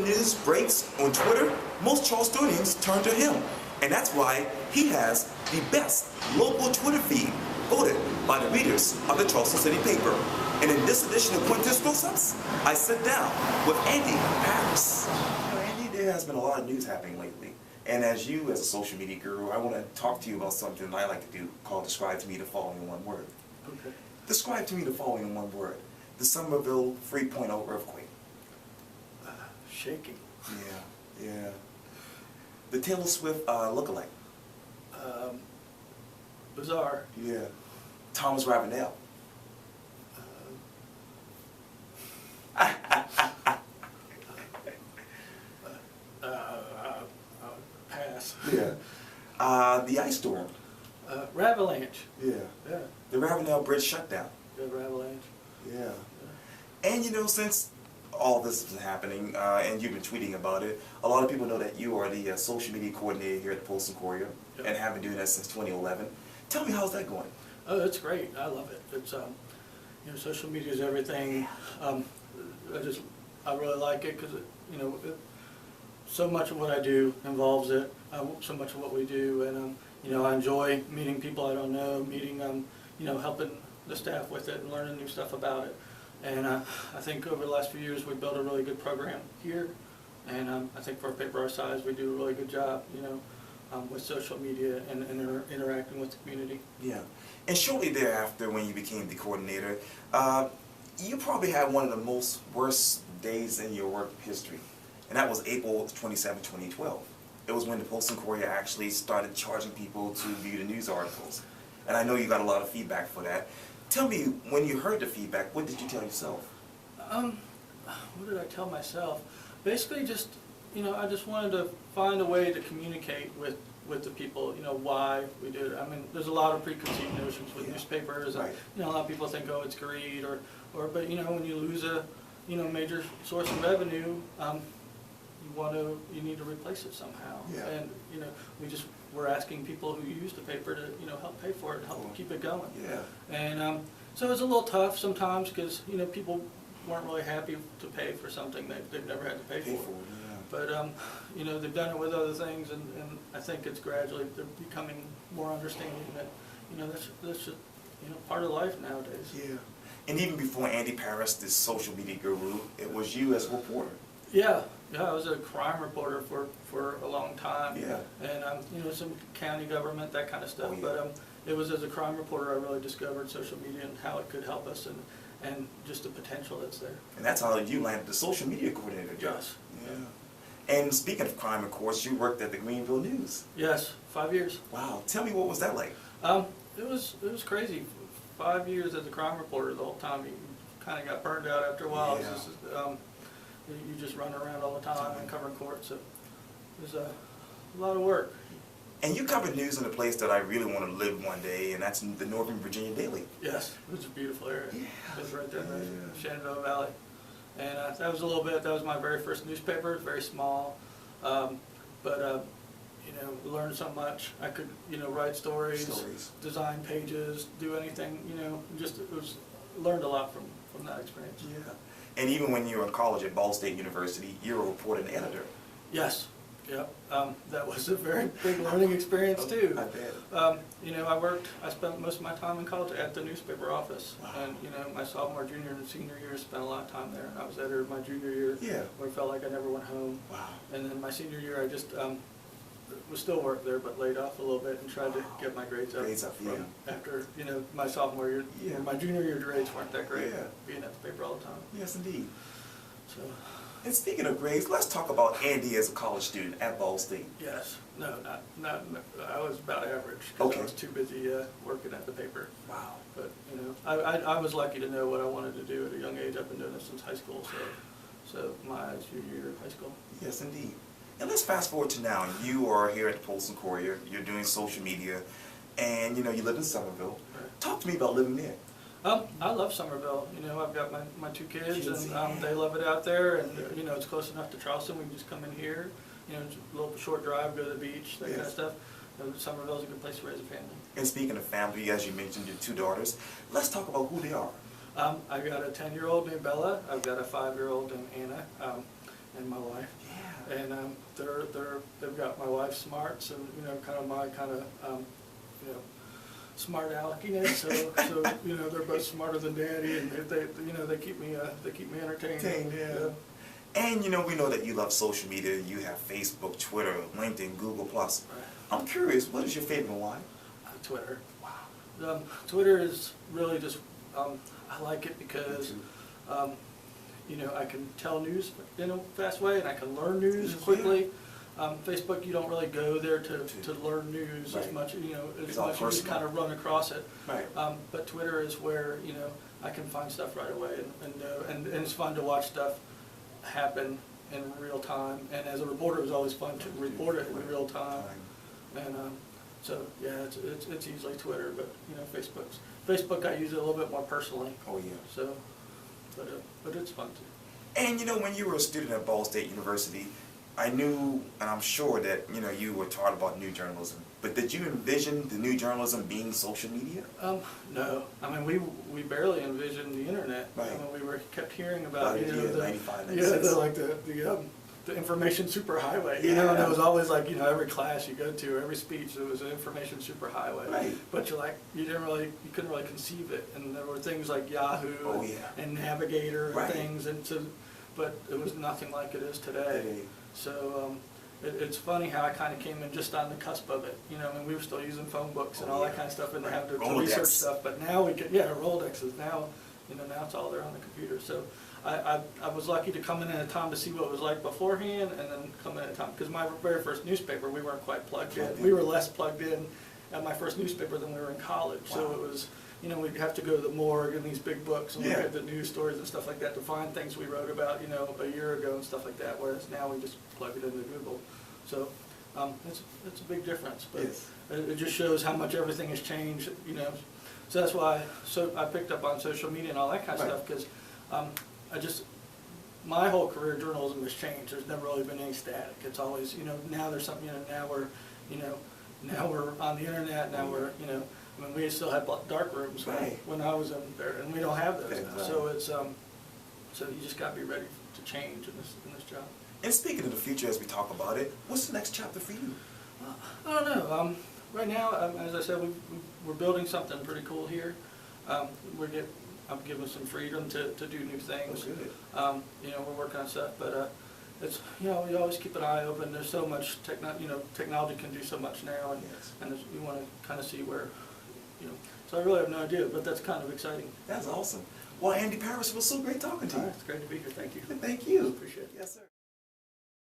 news breaks on Twitter, most Charlestonians turn to him. And that's why he has the best local Twitter feed, voted by the readers of the Charleston City paper. And in this edition of Quintin's Close-Ups, I sit down with Andy Paris. Andy, there has been a lot of news happening lately. And as you, as a social media guru, I want to talk to you about something I like to do called Describe to Me the Following in One Word. Okay. Describe to me the following in one word. The Somerville 3.0 earthquake. Shaking. Yeah. The Taylor Swift lookalike. Bizarre. Yeah. Thomas Ravenel. Pass. Yeah. The ice storm. Ravalanche. Yeah. Yeah. The Ravenel Bridge shutdown. The Ravalanche. Yeah. And you know, since all this is happening, and you've been tweeting about it, a lot of people know that you are the social media coordinator here at the Post-Courier, Yep. and have been doing that since 2011. Tell me, how's that going? Oh, it's great. I love it. It's social media is everything. I really like it because so much of what I do involves it. So much of what we do, and I enjoy meeting people I don't know, helping the staff with it and learning new stuff about it. And I think over the last few years we've built a really good program here, and I think for a paper our size we do a really good job, with social media and interacting with the community. Yeah. And shortly thereafter, when you became the coordinator, you probably had one of the most worst days in your work history, and that was April 27, 2012. It was when the Post-Courier actually started charging people to view the news articles. And I know you got a lot of feedback for that. Tell me, when you heard the feedback, what did you tell yourself? What did I tell myself? Basically just, I just wanted to find a way to communicate with the people, why we did it. I mean, there's a lot of preconceived notions with newspapers. Right. And, a lot of people think, oh, it's greed, but when you lose a, major source of revenue, you need to replace it somehow. Yeah. And, we're asking people who use the paper to, help pay for it and help keep it going. Yeah. And so it's a little tough sometimes because, people weren't really happy to pay for something they've never had to pay for. Yeah. But, they've done it with other things, and I think it's gradually, they're becoming more understanding that, that's just, part of life nowadays. Yeah. And even before Andy Paris, this social media guru, it was you as a reporter. Yeah, I was a crime reporter for a long time. Yeah. And, some county government, that kind of stuff. Oh, yeah. But it was as a crime reporter I really discovered social media and how it could help us and just the potential that's there. And that's how you landed the social media coordinator job. Yes. Yeah. And speaking of crime, of course, you worked at the Greenville News. Yes, 5 years. Wow. Tell me, what was that like? It was crazy. 5 years as a crime reporter, the whole time you kind of got burned out after a while. Yeah. It's just, you just run around all the time and covering courts. So it was a lot of work. And you covered news in a place that I really want to live one day, and that's the Northern Virginia Daily. Yes, it was a beautiful area. Yeah. It was right there in the Shenandoah Valley. And that was my very first newspaper. It was very small. But learned so much. I could, write stories, design pages, do anything, learned a lot from that experience. Yeah. And even when you were in college at Ball State University, you were a reporter and editor. Yes. Yep. That was a very big learning experience too. I bet. I spent most of my time in college at the newspaper office. Wow. And, my sophomore, junior, and senior years spent a lot of time there. And I was editor my junior year. Yeah. Where I felt like I never went home. Wow. And then my senior year, I just was still worked there, but laid off a little bit and tried to get my grades up. After, my sophomore year. Yeah. My junior year grades weren't that great. Yeah. Being at the paper all the time. Yes, indeed. So. And speaking of grades, let's talk about Andy as a college student at Ball State. Yes. No, not. I was about average because Okay. I was too busy working at the paper. Wow. But I was lucky to know what I wanted to do at a young age. I've been doing this since high school, so my junior year of high school. Yes, indeed. And let's fast forward to now. You are here at the Post-Courier. You're doing social media, and you live in Somerville. Right. Talk to me about living there. I love Somerville. I've got my two kids, and they love it out there. And it's close enough to Charleston. We can just come in here. It's a little short drive, go to the beach, that kind of stuff. Somerville's a good place to raise a family. And speaking of family, as you mentioned, your two daughters. Let's talk about who they are. I've got a 10-year-old named Bella. I've got a 5-year-old named Anna. and my wife. Yeah. And they've got my wife's smarts and, you know, kind of my kind of, you know, smart aleckiness. So you know, they're both smarter than Daddy, and they you know, they keep me entertained. Yeah. And you know, we know that you love social media. You have Facebook, Twitter, LinkedIn, Google+. Right. I'm curious, what is your favorite and why? Twitter. Wow. Twitter is really just, I like it because, you know, I can tell news in a fast way, and I can learn news quickly. Facebook, you don't really go there to learn news as much, you know, as much as you just kind of run across it. Right. But Twitter is where, you know, I can find stuff right away, and it's fun to watch stuff happen in real time. And as a reporter, it was always fun to report it in real time. And so yeah, it's usually Twitter, but you know, Facebook I use it a little bit more personally. Oh yeah. So, but it's fun too. And you know, when you were a student at Ball State University, I knew, and I'm sure that, you know, you were taught about new journalism. But did you envision the new journalism being social media? No. I mean, we barely envisioned the internet. Right. I mean, kept hearing about, you know, the 95, the information superhighway. You know, and it was always like, you know, every class you go to, every speech, there was an information superhighway. Right. But you couldn't really conceive it. And there were things like Yahoo and Navigator and things, and so, but it was nothing like it is today. So it's funny how I kind of came in just on the cusp of it. You know, I mean, we were still using phone books and all that kind of stuff, and have to research stuff. But now we can, Rolodexes. Now, you know, now it's all there on the computer. So I was lucky to come in at a time to see what it was like beforehand, and then come in at a time, because my very first newspaper, we weren't quite plugged in. We were less plugged in at my first newspaper than we were in college. Wow. So it was, you know, we'd have to go to the morgue and these big books and look at the news stories and stuff like that to find things we wrote about, you know, a year ago and stuff like that, whereas now we just plug it into Google. So it's a big difference, but it just shows how much everything has changed, you know. So that's why I picked up on social media and all that kind of stuff, because my whole career in journalism has changed. There's never really been any static. It's always, you know, now there's something, you know, now we're on the internet, now we're, you know, I mean, we still had dark rooms when I was in there, and we don't have those now. So it's so you just got to be ready to change in this job. And speaking of the future, as we talk about it, what's the next chapter for you? I don't know. Right now, as I said, we're building something pretty cool here. I'm given some freedom to do new things. Oh, you know, we're working on stuff, but it's, you know, you always keep an eye open. There's so much technology can do so much now, and you want to kind of see where. You know, so I really have no idea, but that's kind of exciting. That's awesome. Well, Andy Parrish, it was so great talking to you. It's great to be here. Thank you. Thank you. Appreciate it. Yes, sir.